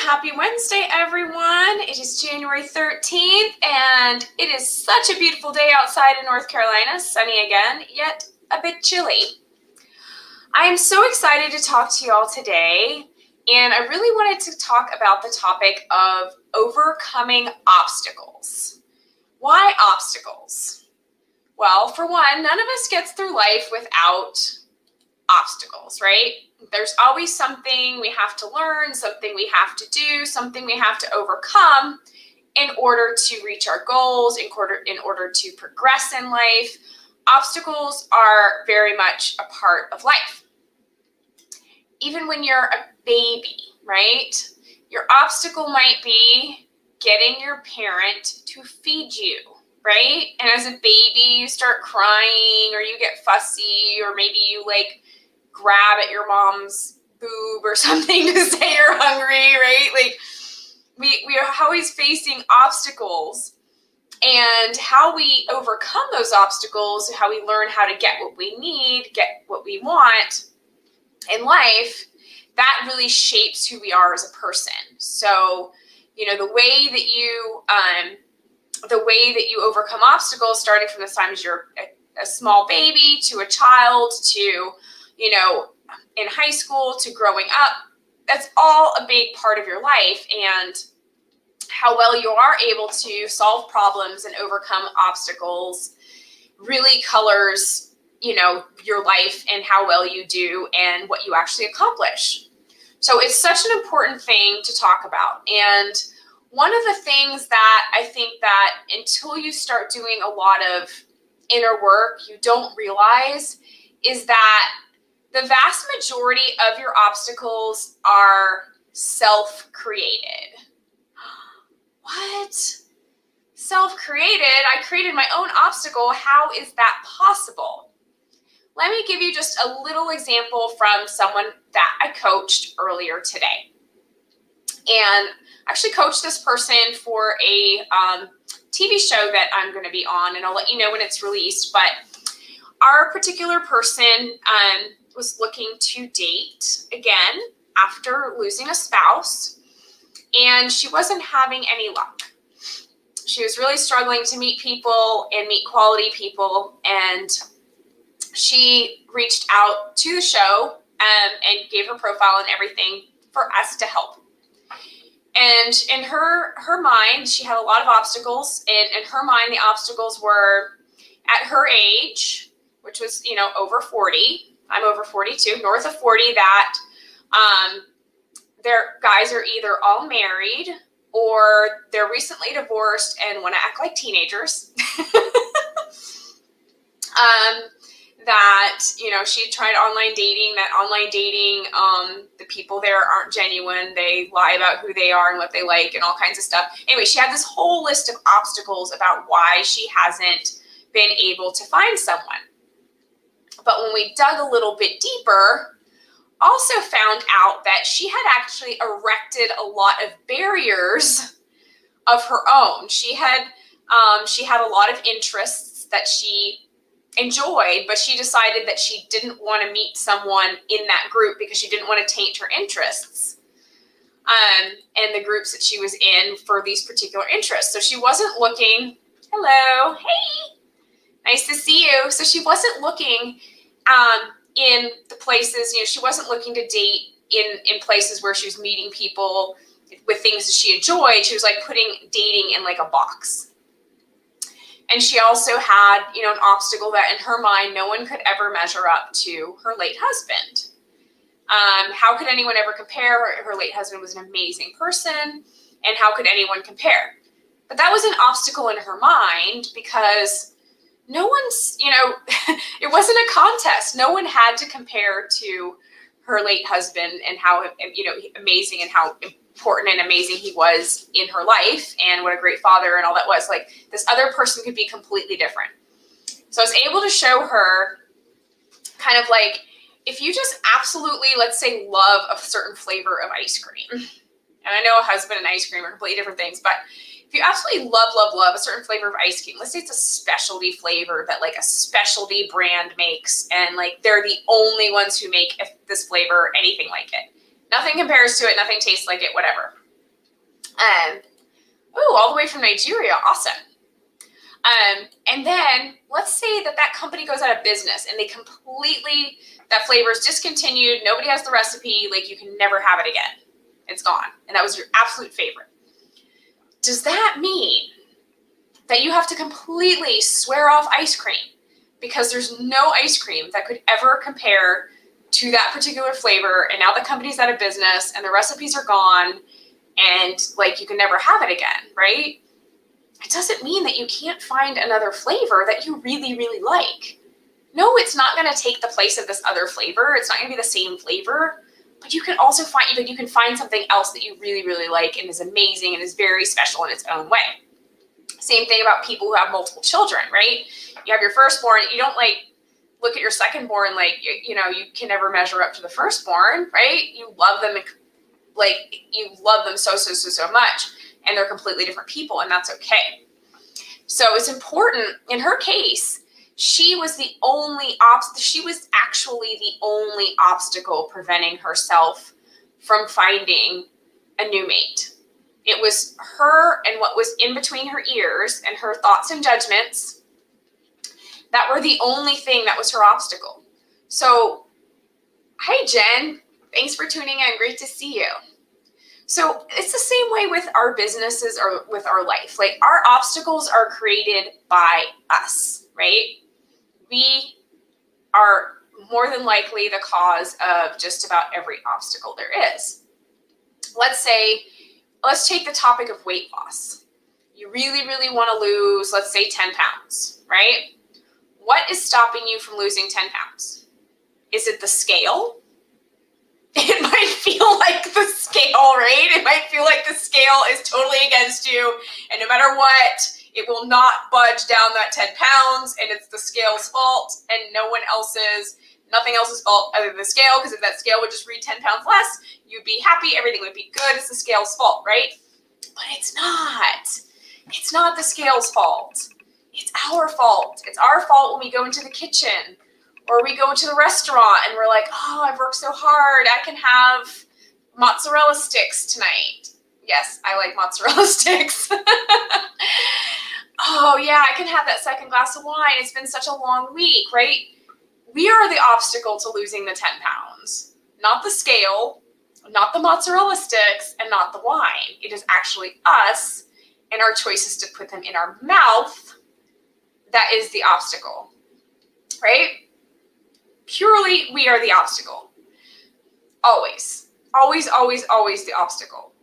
Happy Wednesday, everyone. It is January 13th, and it is such a beautiful day outside in North Carolina. Sunny again, yet a bit chilly. I am so excited to talk to you all today, and I really wanted to talk about the topic of overcoming obstacles. Why obstacles? Well, for one, none of us gets through life without obstacles, right? There's always something we have to learn, something we have to do, something we have to overcome in order to reach our goals, in order to progress in life. Obstacles are very much a part of life. Even when you're a baby, right? Your obstacle might be getting your parent to feed you, right? And as a baby, you start crying or you get fussy, or maybe you grab at your mom's boob or something to say you're hungry, right? We are always facing obstacles, and how we overcome those obstacles, how we learn how to get what we need, get what we want in life, that really shapes who we are as a person. So, the way that you overcome obstacles, starting from the time as you're a small baby to a child to in high school to growing up, that's all a big part of your life. And how well you are able to solve problems and overcome obstacles really colors, your life and how well you do and what you actually accomplish. So it's such an important thing to talk about. And one of the things that I think that until you start doing a lot of inner work, you don't realize is that the vast majority of your obstacles are self-created. What? Self-created? I created my own obstacle. How is that possible? Let me give you just a little example from someone that I coached earlier today. And I actually coached this person for a TV show that I'm going to be on, and I'll let you know when it's released. But our particular person was looking to date again after losing a spouse, and she wasn't having any luck. She was really struggling to meet people and meet quality people, and she reached out to the show and gave her profile and everything for us to help. And in her mind, she had a lot of obstacles, and in her mind, the obstacles were at her age, which was, over 40. I'm over 42, north of 40, that their guys are either all married or they're recently divorced and want to act like teenagers. That, she tried online dating, the people there aren't genuine. They lie about who they are and what they like and all kinds of stuff. Anyway, she had this whole list of obstacles about why she hasn't been able to find someone. But when we dug a little bit deeper, also found out that she had actually erected a lot of barriers of her own. She had a lot of interests that she enjoyed, but she decided that she didn't want to meet someone in that group because she didn't want to taint her interests and the groups that she was in for these particular interests. So she wasn't looking, hello, hey, nice to see you. So she wasn't looking in the places, she wasn't looking to date in places where she was meeting people with things that she enjoyed. She was putting dating in a box. And she also had, an obstacle that in her mind, no one could ever measure up to her late husband. How could anyone ever compare? Her late husband was an amazing person, and how could anyone compare? But that was an obstacle in her mind because no one's, it wasn't a contest. No one had to compare to her late husband and how, amazing and how important and amazing he was in her life and what a great father and all that was. This other person could be completely different. So I was able to show her kind of if you just absolutely, let's say, love a certain flavor of ice cream. And I know a husband and ice cream are completely different things, but if you absolutely love a certain flavor of ice cream, let's say it's a specialty flavor that a specialty brand makes, and they're the only ones who make this flavor, anything like it. Nothing compares to it, nothing tastes like it, whatever. All the way from Nigeria. Awesome. And then let's say that company goes out of business and that flavor is discontinued. Nobody has the recipe. Like, you can never have it again. It's gone. And that was your absolute favorite. Does that mean that you have to completely swear off ice cream because there's no ice cream that could ever compare to that particular flavor, and now the company's out of business and the recipes are gone and like you can never have it again, right? It doesn't mean that you can't find another flavor that you really, really like. No, it's not going to take the place of this other flavor. It's not going to be the same flavor, but you can also find something else that you really, really like and is amazing and is very special in its own way. Same thing about people who have multiple children, right? You have your firstborn, you don't like look at your secondborn like, you can never measure up to the firstborn, right? You love them, so much, and they're completely different people, and that's okay. So it's important. In her case, she was actually the only obstacle preventing herself from finding a new mate. It was her and what was in between her ears and her thoughts and judgments that were the only thing that was her obstacle. So, hi, Jen. Thanks for tuning in. Great to see you. So it's the same way with our businesses or with our life. Like, our obstacles are created by us, right? We are more than likely the cause of just about every obstacle there is. Let's take the topic of weight loss. You really, really want to lose, let's say 10 pounds, right? What is stopping you from losing 10 pounds? Is it the scale? It might feel like the scale, right? It might feel like the scale is totally against you, and no matter what, it will not budge down that 10 pounds, and it's the scale's fault, and nothing else's fault other than the scale, because if that scale would just read 10 pounds less, you'd be happy, everything would be good, it's the scale's fault, right? But it's not. It's not the scale's fault. It's our fault. It's our fault when we go into the kitchen, or we go into the restaurant and we're like, oh, I've worked so hard, I can have mozzarella sticks tonight. Yes, I like mozzarella sticks. Oh yeah, I can have that second glass of wine. It's been such a long week, right? We are the obstacle to losing the 10 pounds, not the scale, not the mozzarella sticks, and not the wine. It is actually us and our choices to put them in our mouth that is the obstacle, right? Purely, we are the obstacle. Always, always, always, always the obstacle.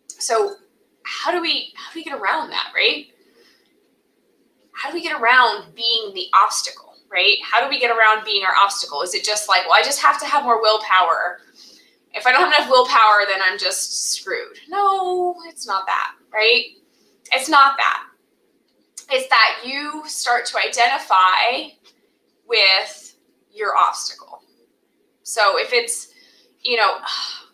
So how do we get around that, right? How do we get around being the obstacle, right? How do we get around being our obstacle? Is it just like, well, I just have to have more willpower. If I don't have enough willpower, then I'm just screwed. No, it's not that, right? It's not that. It's that you start to identify with your obstacle. So if it's,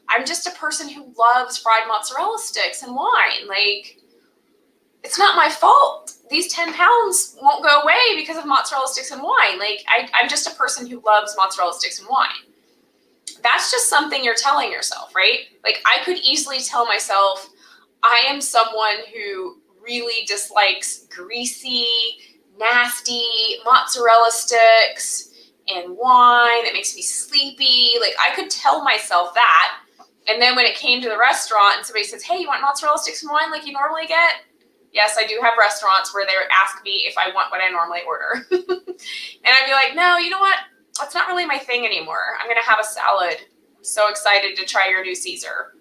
I'm just a person who loves fried mozzarella sticks and wine, like, it's not my fault. These 10 pounds won't go away because of mozzarella sticks and wine. Like, I'm just a person who loves mozzarella sticks and wine. That's just something you're telling yourself, right? Like, I could easily tell myself, I am someone who really dislikes greasy, nasty mozzarella sticks and wine that makes me sleepy. Like, I could tell myself that. And then when it came to the restaurant and somebody says, hey, you want mozzarella sticks and wine like you normally get? Yes, I do have restaurants where they ask me if I want what I normally order. And I'd be like, no, you know what? That's not really my thing anymore. I'm going to have a salad. I'm so excited to try your new Caesar,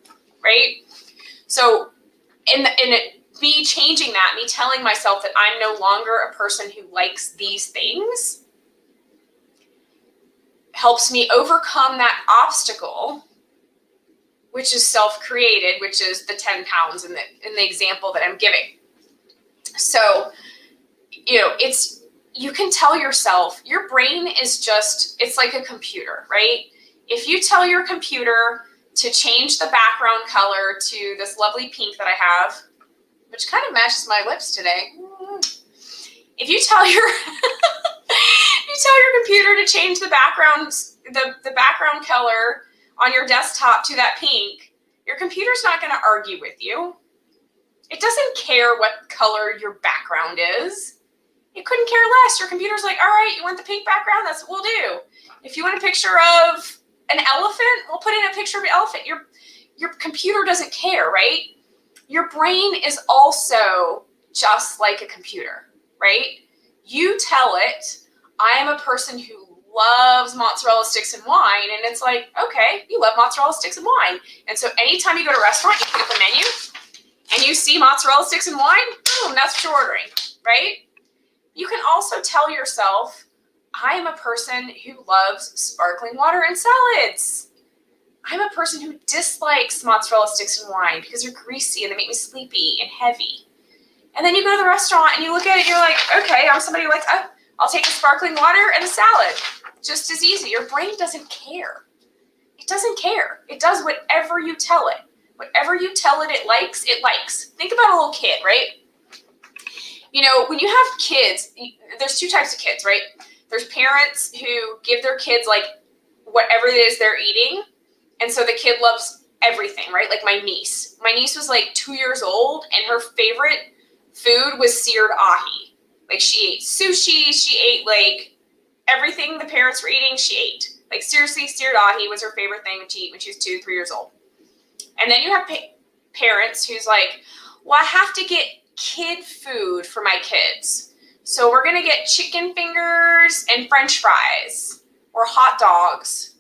right? So me changing that, me telling myself that I'm no longer a person who likes these things, helps me overcome that obstacle, which is self-created, which is the 10 pounds in the example that I'm giving. So, you can tell yourself, your brain is it's like a computer, right? If you tell your computer to change the background color to this lovely pink that I have, which kind of matches my lips today. If you tell your computer to change the background color on your desktop to that pink, your computer's not going to argue with you. It doesn't care what color your background is. It couldn't care less. Your computer's like, all right, you want the pink background? That's what we'll do. If you want a picture of an elephant, we'll put in a picture of an elephant. Your computer doesn't care, right? Your brain is also just like a computer, right? You tell it, I am a person who loves mozzarella sticks and wine, and it's like, okay, you love mozzarella sticks and wine. And so anytime you go to a restaurant, you pick up the menu, and you see mozzarella sticks and wine, boom, that's what you're ordering, right? You can also tell yourself, I am a person who loves sparkling water and salads. I'm a person who dislikes mozzarella sticks and wine because they're greasy and they make me sleepy and heavy. And then you go to the restaurant and you look at it and you're like, okay, I'm somebody who likes, I'll take a sparkling water and a salad. Just as easy. Your brain doesn't care. It doesn't care. It does whatever you tell it. Whatever you tell it, it likes, it likes. Think about a little kid, right? You know, when you have kids, there's two types of kids, right? There's parents who give their kids like whatever it is they're eating. And so the kid loves everything, right? Like my niece. My niece was like 2 years old and her favorite food was seared ahi. Like she ate sushi. She ate like everything the parents were eating, she ate. Like seriously, seared ahi was her favorite thing to eat when she was 2, 3 years old. And then you have parents who's like, well, I have to get kid food for my kids. So we're going to get chicken fingers and French fries or hot dogs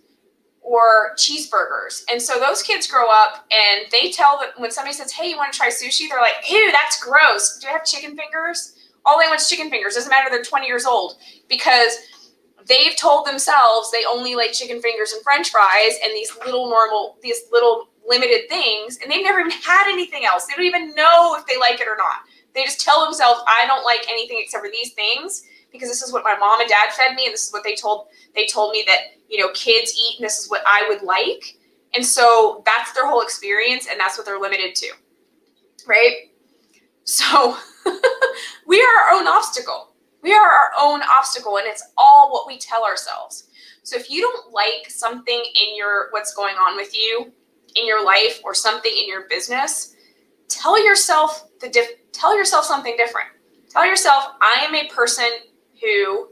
or cheeseburgers. And so those kids grow up and they tell that when somebody says, hey, you want to try sushi? They're like, ew, that's gross. Do you have chicken fingers? All they want is chicken fingers. Doesn't matter they're 20 years old because they've told themselves they only like chicken fingers and French fries and these little limited things, and they've never even had anything else. They don't even know if they like it or not. They just tell themselves, I don't like anything except for these things because this is what my mom and dad fed me, and this is what they told me that, you know, kids eat, and this is what I would like. And so that's their whole experience, and that's what they're limited to, right? So we are our own obstacle. We are our own obstacle, and it's all what we tell ourselves. So if you don't like something in what's going on with you in your life or something in your business, tell yourself something different. Tell yourself, I am a person who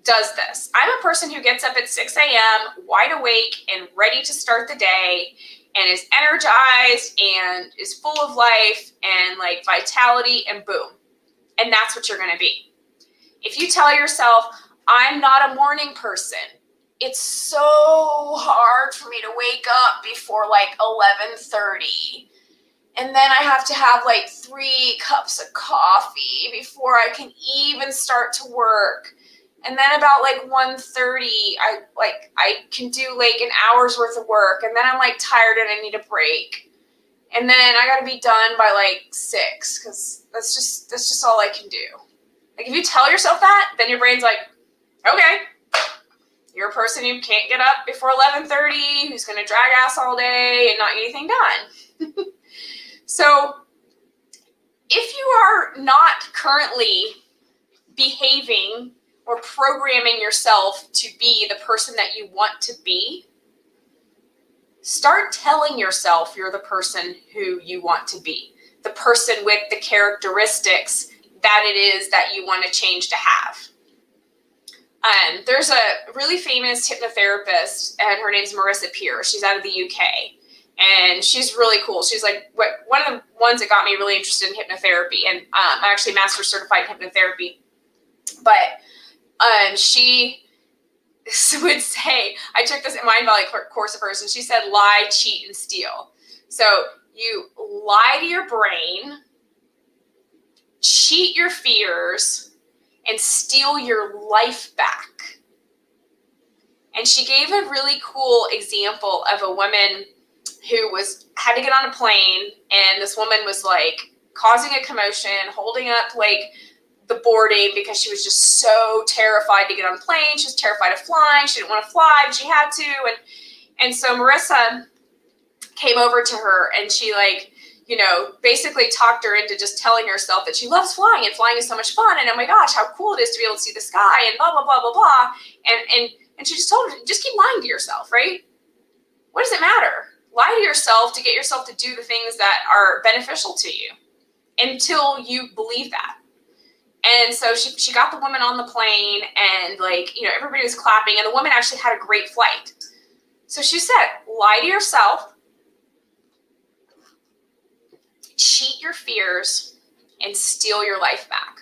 does this. I'm a person who gets up at 6 a.m. wide awake and ready to start the day and is energized and is full of life and like vitality and boom. And that's what you're going to be. If you tell yourself, I'm not a morning person, it's so hard for me to wake up before like 11:30. And then I have to have like 3 cups of coffee before I can even start to work. And then about like 1:30, I can do like an hour's worth of work. And then I'm like tired and I need a break. And then I got to be done by like 6 because that's just all I can do. Like if you tell yourself that, then your brain's like, okay, you're a person who can't get up before 11:30, who's going to drag ass all day and not get anything done. So if you are not currently behaving or programming yourself to be the person that you want to be, start telling yourself you're the person who you want to be, the person with the characteristics that it is that you want to change to have. There's a really famous hypnotherapist, and her name's Marissa Peer. She's out of the UK, and she's really cool. She's like one of the ones that got me really interested in hypnotherapy, and I'm actually master certified in hypnotherapy. But she would say, I took this Mind Valley course of hers, and she said, lie, cheat, and steal. So you lie to your brain, cheat your fears, and steal your life back. And she gave a really cool example of a woman who had to get on a plane, and this woman was like causing a commotion, holding up like the boarding because she was just so terrified to get on a plane. She was terrified of flying. She didn't want to fly, but she had to. And so Marissa came over to her, and she basically talked her into just telling herself that she loves flying, and flying is so much fun, and oh my gosh, how cool it is to be able to see the sky, and blah, blah, blah, blah, blah. And she just told her, just keep lying to yourself, right? What does it matter? lie to yourself to get yourself to do the things that are beneficial to you until you believe that. And so she got the woman on the plane, and everybody was clapping, and the woman actually had a great flight. So she said, lie to yourself, cheat your fears, and steal your life back.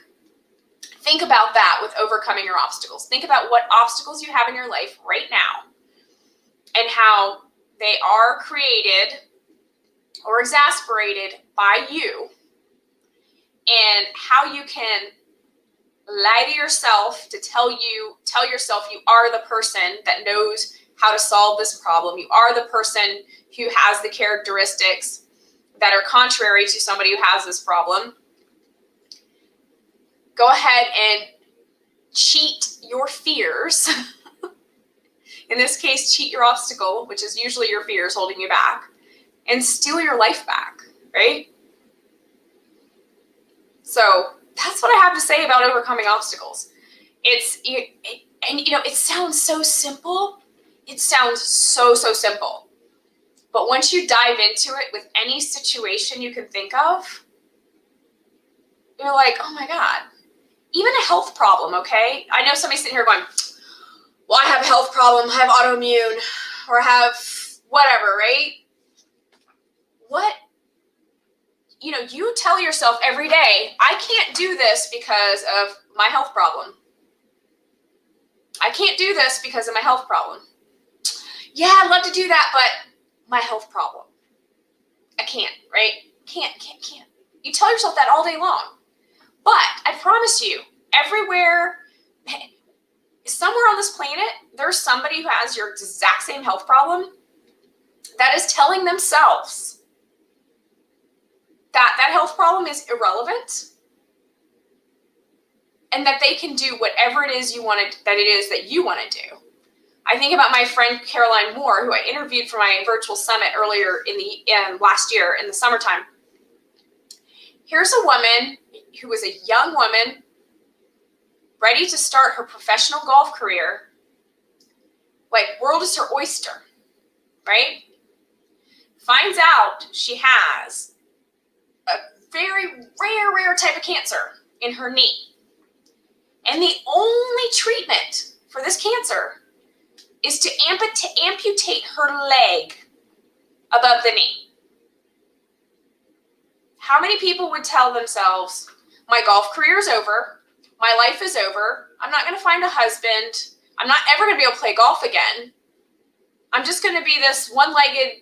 Think about that with overcoming your obstacles. Think about what obstacles you have in your life right now and how they are created or exasperated by you, and how you can lie to yourself to tell yourself you are the person that knows how to solve this problem. You are the person who has the characteristics that are contrary to somebody who has this problem. Go ahead and cheat your fears. In this case, cheat your obstacle, which is usually your fears holding you back, and steal your life back, right? So that's what I have to say about overcoming obstacles. It sounds so simple. It sounds so simple. But once you dive into it with any situation you can think of, you're like, oh my God. Even a health problem, okay? I know somebody's sitting here going, well, I have a health problem, I have autoimmune, or I have whatever, right? What? You tell yourself every day, I can't do this because of my health problem. I can't do this because of my health problem. Yeah, I'd love to do that, but my health problem. I can't, right? Can't. You tell yourself that all day long. But I promise you, everywhere, somewhere on this planet, there's somebody who has your exact same health problem that is telling themselves that health problem is irrelevant and that they can do whatever it is you want to do. I think about my friend Caroline Moore, who I interviewed for my virtual summit earlier in last year in the summertime. Here's a woman who was a young woman ready to start her professional golf career. Like, world is her oyster, right? Finds out she has a very rare type of cancer in her knee. And the only treatment for this cancer is to amputate her leg above the knee. How many people would tell themselves, my golf career is over, my life is over, I'm not going to find a husband, I'm not ever going to be able to play golf again, I'm just going to be this one-legged,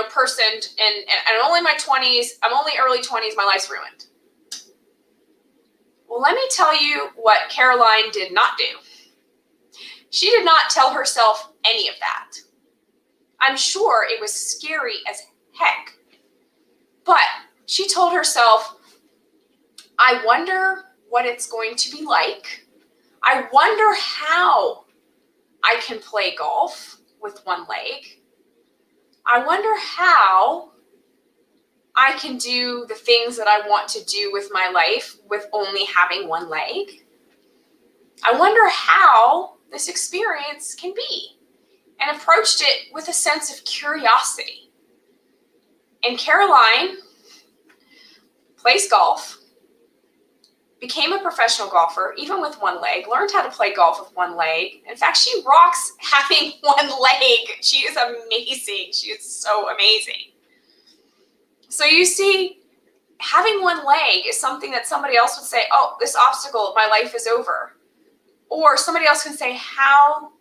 person, and I'm only in my 20s, I'm only early 20s, my life's ruined. Well, let me tell you what Caroline did not do. She did not tell herself any of that. I'm sure it was scary as heck. But she told herself, I wonder what it's going to be like. I wonder how I can play golf with one leg. I wonder how I can do the things that I want to do with my life with only having one leg. I wonder how this experience can be, and approached it with a sense of curiosity. And Caroline plays golf, became a professional golfer, even with one leg, learned how to play golf with one leg. In fact, she rocks having one leg. She is amazing. She is so amazing. So you see, having one leg is something that somebody else would say, oh, this obstacle, my life is over. Or somebody else can say, how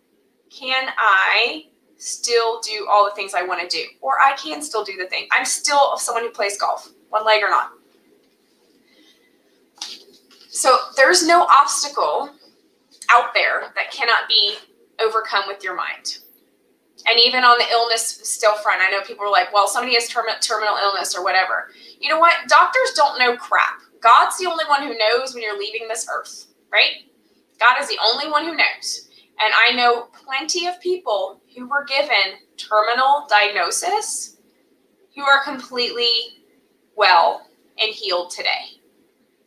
can I still do all the things I want to do? Or I can still do the thing. I'm still someone who plays golf, one leg or not. So there's no obstacle out there that cannot be overcome with your mind. And even on the illness still front, I know people are like, well, somebody has terminal illness or whatever. You know what? Doctors don't know crap. God's the only one who knows when you're leaving this earth, right? God is the only one who knows. And I know plenty of people who were given terminal diagnosis who are completely well and healed today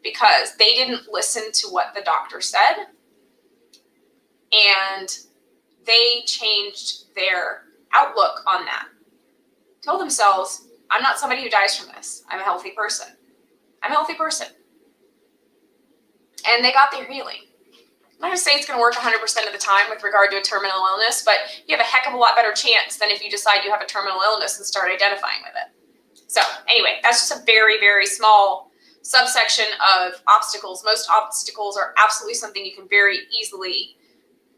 because they didn't listen to what the doctor said and they changed their outlook on that. told themselves, I'm not somebody who dies from this. I'm a healthy person. I'm a healthy person. And they got their healing. I'm not going to say it's going to work 100% of the time with regard to a terminal illness, but you have a heck of a lot better chance than if you decide you have a terminal illness and start identifying with it. So anyway, that's just a very, very small subsection of obstacles. Most obstacles are absolutely something you can very easily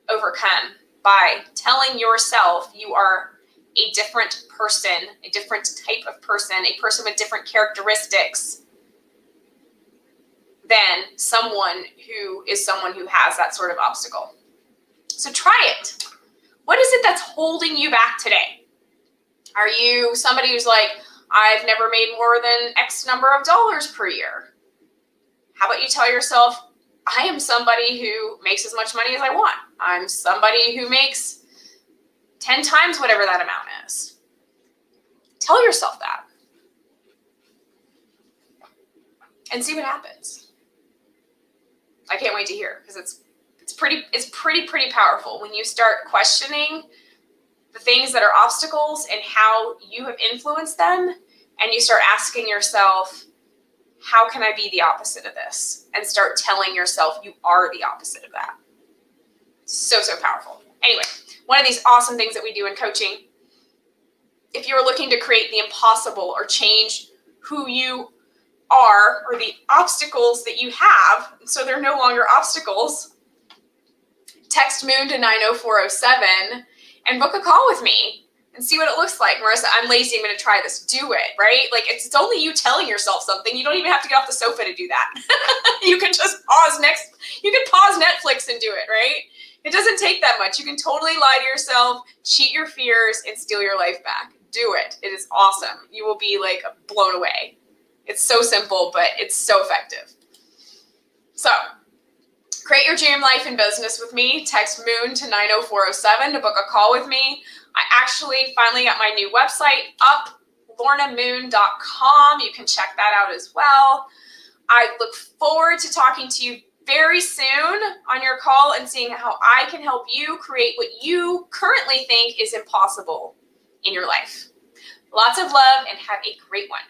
overcome by telling yourself you are a different person, a different type of person, a person with different characteristics than someone who has that sort of obstacle. So try it. What is it that's holding you back today? Are you somebody who's like, I've never made more than X number of dollars per year? How about you tell yourself, I am somebody who makes as much money as I want. I'm somebody who makes 10 times whatever that amount is. Tell yourself that. And see what happens. I can't wait to hear, because it's pretty powerful when you start questioning the things that are obstacles and how you have influenced them, and you start asking yourself, how can I be the opposite of this? And start telling yourself you are the opposite of that. So powerful. Anyway, one of these awesome things that we do in coaching, if you're looking to create the impossible or change who you are or the obstacles that you have, so they're no longer obstacles, text Moon to 90407 and book a call with me and see what it looks like. Marissa, I'm lazy, I'm going to try this. Do it, right? Like, it's only you telling yourself something. You don't even have to get off the sofa to do that. You can just pause Netflix and do it, right? It doesn't take that much. You can totally lie to yourself, cheat your fears, and steal your life back. Do it. It is awesome. You will be like blown away. It's so simple, but it's so effective. So, create your dream life and business with me. Text Moon to 90407 to book a call with me. I actually finally got my new website up, lornamoon.com. You can check that out as well. I look forward to talking to you very soon on your call and seeing how I can help you create what you currently think is impossible in your life. Lots of love and have a great one.